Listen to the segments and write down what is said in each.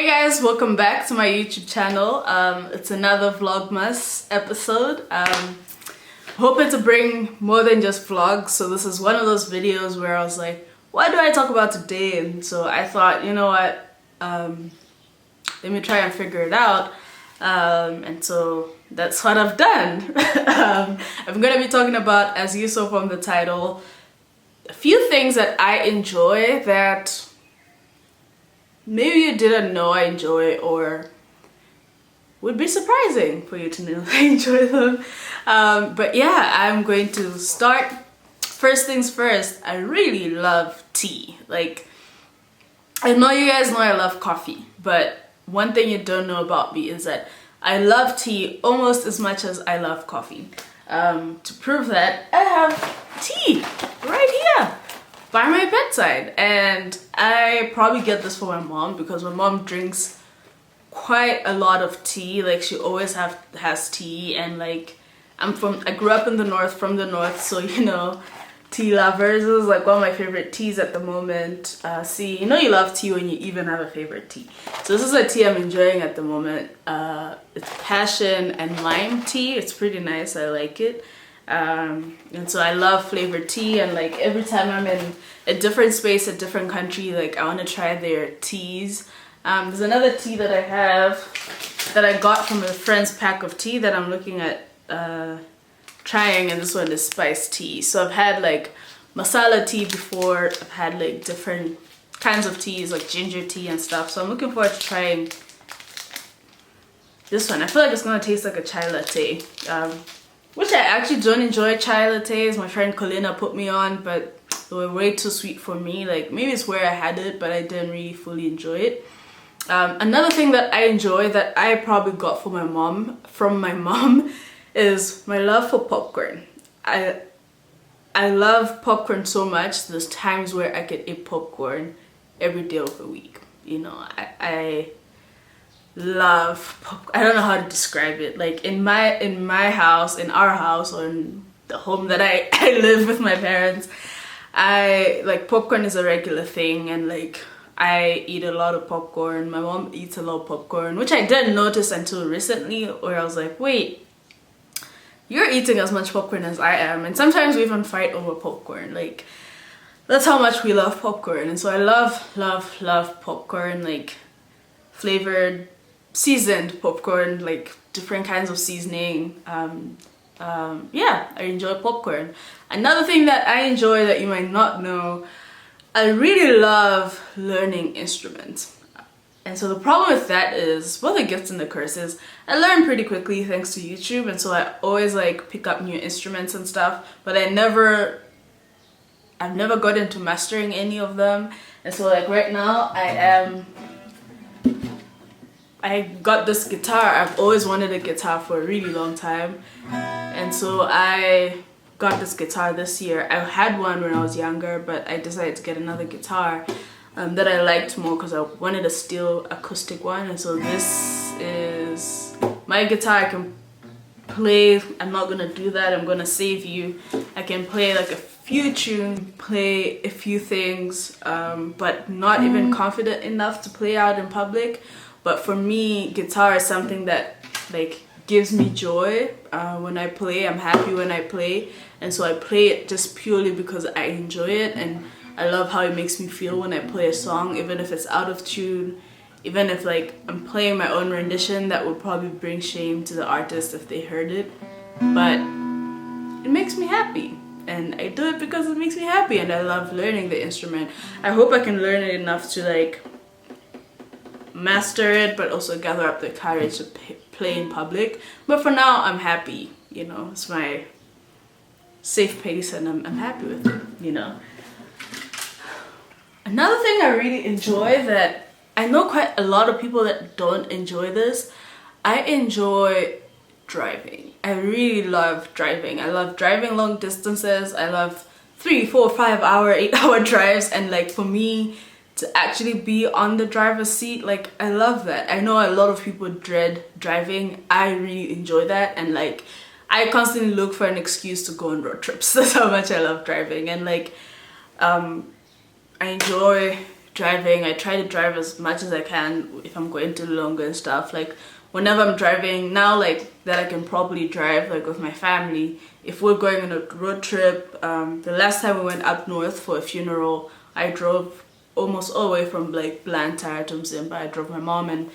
Hey guys, welcome back to my YouTube channel. It's another Vlogmas episode. Hoping to bring more than just vlogs. So this is one of those videos where I was like, what do I talk about today? And so I thought, you know what, let me try and figure it out. And so that's what I've done. I'm gonna be talking about, as you saw from the title, a few things that I enjoy that maybe you didn't know I enjoy, or would be surprising for you to know I enjoy them. But yeah, I'm going to start. First things first, I really love tea. Like, I know you guys know I love coffee, but one thing you don't know about me is that I love tea almost as much as I love coffee. To prove that, I have tea right here by my bedside, and I probably get this for my mom because my mom drinks quite a lot of tea. Like, she always has tea, and like I grew up in the north, from the north, so you know, tea lovers. This is like one of my favorite teas at the moment. See, you know you love tea when you even have a favorite tea. So this is a tea I'm enjoying at the moment. It's passion and lime tea. It's pretty nice. I like it. And so I love flavored tea, and like every time I'm in a different space, a different country, like I want to try their teas. There's another tea that I have that I got from a friend's pack of tea that I'm looking at trying, and this one is spiced tea. So I've had like masala tea before. I've had like different kinds of teas like ginger tea and stuff, so I'm looking forward to trying this one. I feel like it's gonna taste like a chai latte, which I actually don't enjoy chai lattes. My friend Colina put me on, but they were way too sweet for me. Like, maybe it's where I had it, but I didn't really fully enjoy it. Another thing that I enjoy that I probably got from my mom is my love for popcorn. I love popcorn so much. There's times where I could eat popcorn every day of the week. You know, I love popcorn. I don't know how to describe it. Like in my house, in our house, or in the home that I live with my parents, I like popcorn is a regular thing, and like I eat a lot of popcorn. My mom eats a lot of popcorn, which I didn't notice until recently, where I was like, wait, you're eating as much popcorn as I am. And sometimes we even fight over popcorn. Like, that's how much we love popcorn. And so I love popcorn, like flavored, seasoned popcorn, like different kinds of seasoning. Yeah, I enjoy popcorn. Another thing that I enjoy that you might not know, I really love learning instruments. And so the problem with that is, both the gifts and the curses, I learn pretty quickly thanks to YouTube, and so I always like pick up new instruments and stuff, but I've never got into mastering any of them. And so like right now I got this guitar. I've always wanted a guitar for a really long time, and so I got this guitar this year. I had one when I was younger, but I decided to get another guitar that I liked more because I wanted a steel acoustic one. And so this is my guitar. I can play. I'm not gonna do that. I'm gonna save you. I can play like a few tunes, play a few things, but not even confident enough to play out in public. But for me, guitar is something that like gives me joy when I play. I'm happy when I play, and so I play it just purely because I enjoy it, and I love how it makes me feel when I play a song, even if it's out of tune, even if like I'm playing my own rendition that would probably bring shame to the artist if they heard it. But it makes me happy, and I do it because it makes me happy, and I love learning the instrument. I hope I can learn it enough to like master it, but also gather up the courage to play in public. But for now, I'm happy, you know. It's my safe pace, and I'm happy with it, you know. Another thing I really enjoy that I know quite a lot of people that don't enjoy this, I enjoy driving. I really love driving. I love driving long distances. I love 3, 4, 5 hour, 8 hour drives, and like for me to actually be on the driver's seat, like I love that. I know a lot of people dread driving. I really enjoy that, and like I constantly look for an excuse to go on road trips. That's how much I love driving. And like I enjoy driving. I try to drive as much as I can if I'm going to longer and stuff. Like whenever I'm driving now, like that I can properly drive, like with my family, if we're going on a road trip, the last time we went up north for a funeral, I drove almost all the way from like Blantyre to Mzimba. I drove my mom and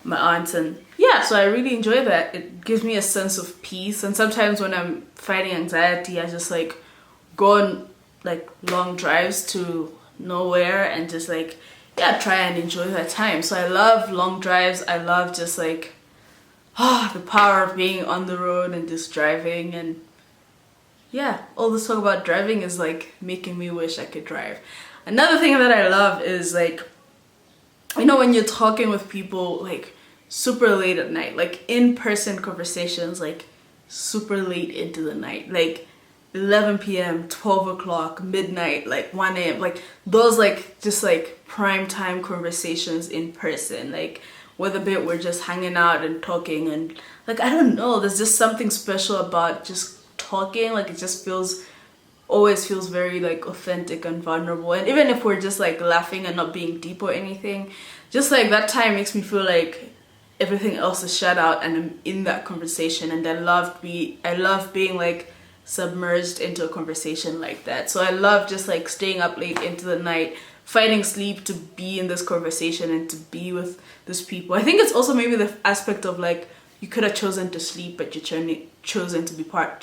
my aunts, and yeah, so I really enjoy that. It gives me a sense of peace, and sometimes when I'm fighting anxiety, I just like go on like long drives to nowhere and just like, yeah, try and enjoy that time. So I love long drives. I love just like the power of being on the road and just driving. And yeah, all this talk about driving is like making me wish I could drive. Another thing that I love is like, you know, when you're talking with people like super late at night, like in-person conversations, like super late into the night, like 11 p.m, 12 o'clock, midnight, like 1 a.m, like those like just like prime time conversations in person, like whether bit we're just hanging out and talking, and like I don't know, there's just something special about just talking. Like it just always feels very like authentic and vulnerable, and even if we're just like laughing and not being deep or anything, just like that time makes me feel like everything else is shut out and I'm in that conversation. And I love being like submerged into a conversation like that. So I love just like staying up late into the night, fighting sleep to be in this conversation and to be with these people. I think it's also maybe the aspect of like, you could have chosen to sleep, but you're choosing to be part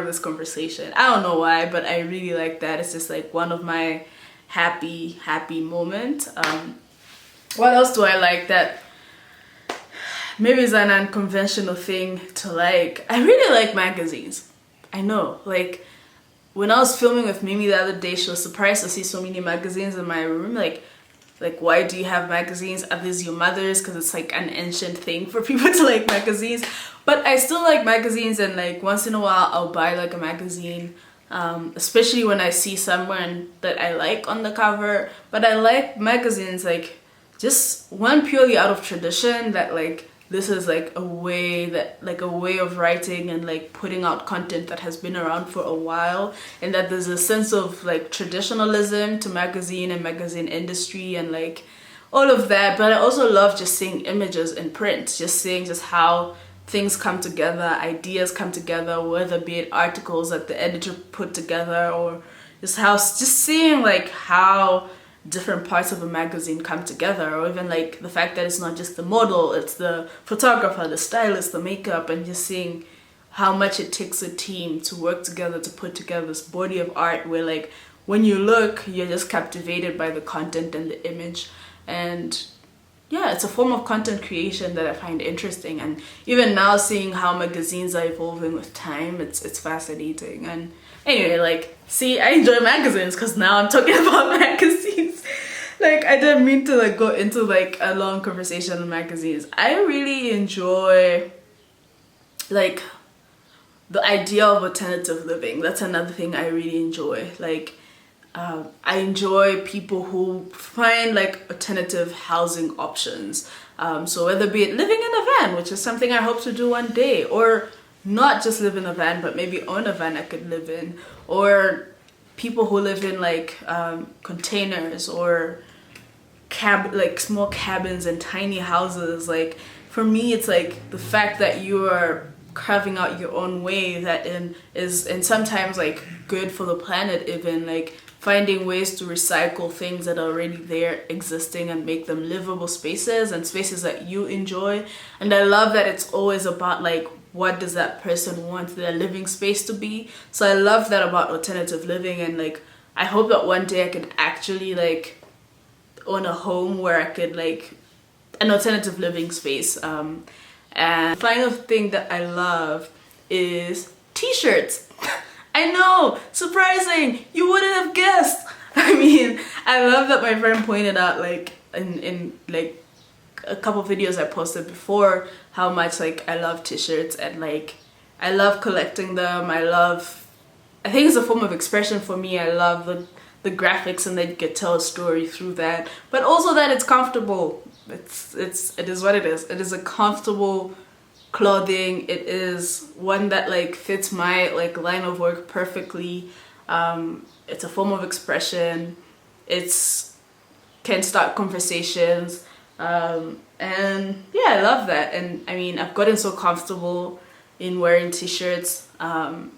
of this conversation. I don't know why, but I really like that. It's just like one of my happy moments. What else do I like that maybe it's an unconventional thing to like? I really like magazines. I know, like when I was filming with Mimi the other day, she was surprised to see so many magazines in my room. Like why do you have magazines? Are these your mother's? Because it's like an ancient thing for people to like magazines. But I still like magazines, and like once in a while I'll buy like a magazine, especially when I see someone that I like on the cover. But I like magazines like just one purely out of tradition, that like this is like a way of writing and like putting out content that has been around for a while, and that there's a sense of like traditionalism to magazine and magazine industry and like all of that. But I also love just seeing images in print, just seeing just how things come together, ideas come together, whether be it articles that the editor put together, or just seeing like how different parts of a magazine come together, or even like the fact that it's not just the model, it's the photographer, the stylist, the makeup, and just seeing how much it takes a team to work together to put together this body of art where like when you look, you're just captivated by the content and the image. And yeah, it's a form of content creation that I find interesting. And even now, seeing how magazines are evolving with time, it's fascinating. And anyway, like, see, I enjoy magazines because now I'm talking about magazines. Like, I didn't mean to like go into like a long conversation on magazines. I really enjoy like the idea of alternative living. That's another thing I really enjoy. Like, I enjoy people who find like alternative housing options. So whether be it living in a van, which is something I hope to do one day, or not just live in a van, but maybe own a van I could live in, or people who live in like containers or like small cabins and tiny houses. Like for me, it's like the fact that you are carving out your own way that is sometimes like good for the planet, even like finding ways to recycle things that are already there existing and make them livable spaces and spaces that you enjoy. And I love that it's always about like, what does that person want their living space to be? So I love that about alternative living, and like I hope that one day I could actually like own a home where I could like an alternative living space. And the final thing that I love is t-shirts. I know, surprising, you wouldn't have guessed. I mean, I love that my friend pointed out like in like a couple videos I posted before how much like I love t-shirts, and like I love collecting them. I think it's a form of expression for me. I love the graphics, and that you could tell a story through that, but also that it's comfortable. It is what it is. It is a comfortable clothing. It is one that like fits my like line of work perfectly. It's a form of expression. it's can start conversations, and yeah, I love that. And I mean, I've gotten so comfortable in wearing t-shirts,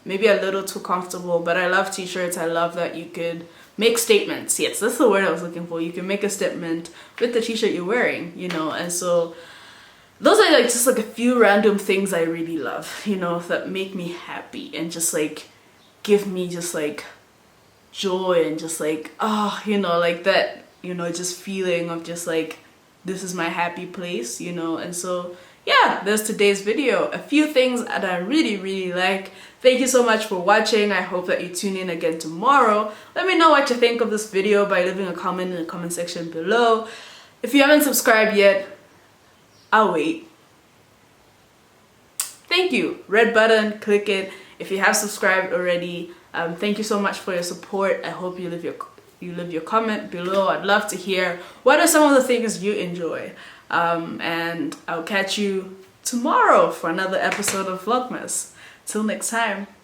maybe a little too comfortable, but I love t-shirts. I love that you could make statements. Yes, that's the word I was looking for. You can make a statement with the t-shirt you're wearing, you know. And so those are like just like a few random things I really love, you know, that make me happy and just like give me just like joy and just like, oh, you know, like that, you know, just feeling of just like, this is my happy place, you know. And so yeah, there's today's video. A few things that I really like. Thank you so much for watching. I hope that you tune in again tomorrow. Let me know what you think of this video by leaving a comment in the comment section below. If you haven't subscribed yet, I'll wait. Thank you. Red button, click it. If you have subscribed already, thank you so much for your support. I hope you leave your comment below. I'd love to hear what are some of the things you enjoy. And I'll catch you tomorrow for another episode of VLOGMAS. Till next time.